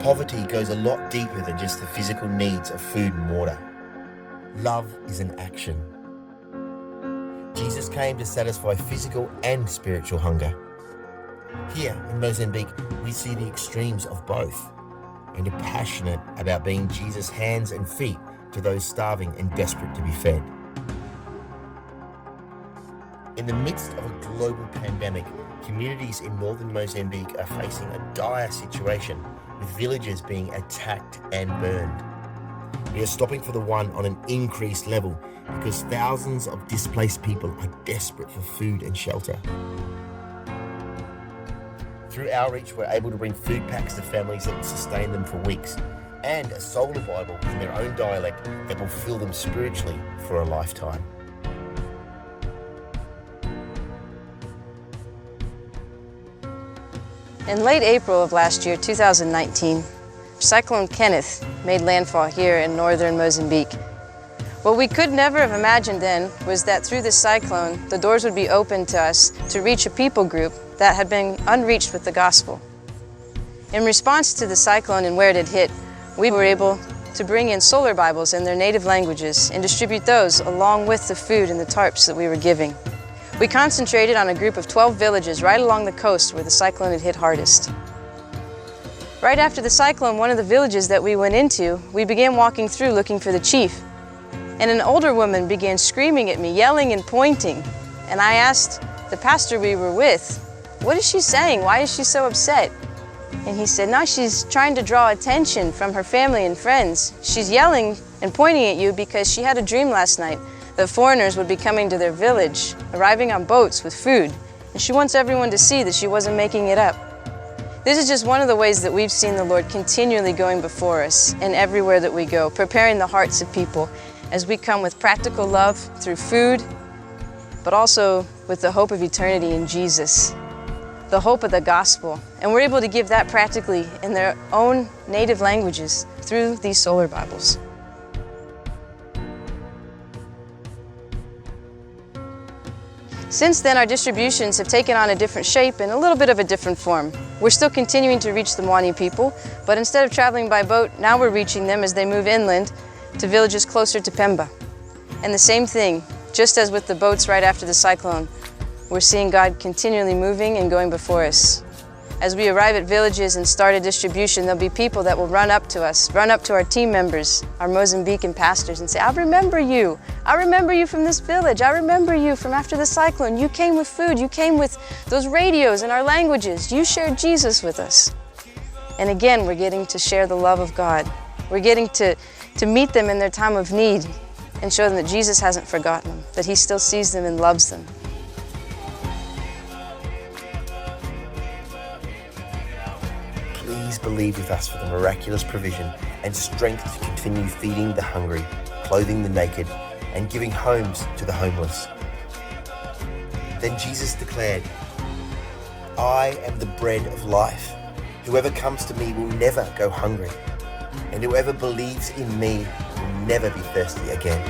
Poverty goes a lot deeper than just the physical needs of food and water. Love is an action. Jesus came to satisfy physical and spiritual hunger. Here in Mozambique, we see the extremes of both and are passionate about being Jesus' hands and feet to those starving and desperate to be fed. In the midst of a global pandemic, communities in northern Mozambique are facing a dire situation, with villages being attacked and burned. We are stopping for the one on an increased level because thousands of displaced people are desperate for food and shelter. Through outreach, we're able to bring food packs to families that will sustain them for weeks, and a solar Bible in their own dialect that will fill them spiritually for a lifetime. In late April of last year, 2019, Cyclone Kenneth made landfall here in northern Mozambique. What we could never have imagined then was that through this cyclone, the doors would be open to us to reach a people group that had been unreached with the gospel. In response to the cyclone and where it had hit, we were able to bring in solar Bibles in their native languages and distribute those along with the food and the tarps that we were giving. We concentrated on a group of 12 villages right along the coast where the cyclone had hit hardest. Right after the cyclone, one of the villages that we went into, we began walking through looking for the chief. And an older woman began screaming at me, yelling and pointing. And I asked the pastor we were with, "What is she saying? Why is she so upset?" And he said, "No, she's trying to draw attention from her family and friends. She's yelling and pointing at you because she had a dream last night that foreigners would be coming to their village, arriving on boats with food, and she wants everyone to see that she wasn't making it up." This is just one of the ways that we've seen the Lord continually going before us and everywhere that we go, preparing the hearts of people as we come with practical love through food, but also with the hope of eternity in Jesus, the hope of the gospel. And we're able to give that practically in their own native languages through these solar Bibles. Since then, our distributions have taken on a different shape and a little bit of a different form. We're still continuing to reach the Mwani people, but instead of traveling by boat, now we're reaching them as they move inland to villages closer to Pemba. And the same thing, just as with the boats right after the cyclone, we're seeing God continually moving and going before us. As we arrive at villages and start a distribution, there'll be people that will run up to us, run up to our team members, our Mozambican pastors, and say, "I remember you. I remember you from this village. I remember you from after the cyclone. You came with food. You came with those radios in our languages. You shared Jesus with us." And again, we're getting to share the love of God. We're getting to meet them in their time of need and show them that Jesus hasn't forgotten them, that He still sees them and loves them. Please believe with us for the miraculous provision and strength to continue feeding the hungry, clothing the naked, and giving homes to the homeless. Then Jesus declared, "I am the bread of life. Whoever comes to me will never go hungry, and whoever believes in me will never be thirsty again."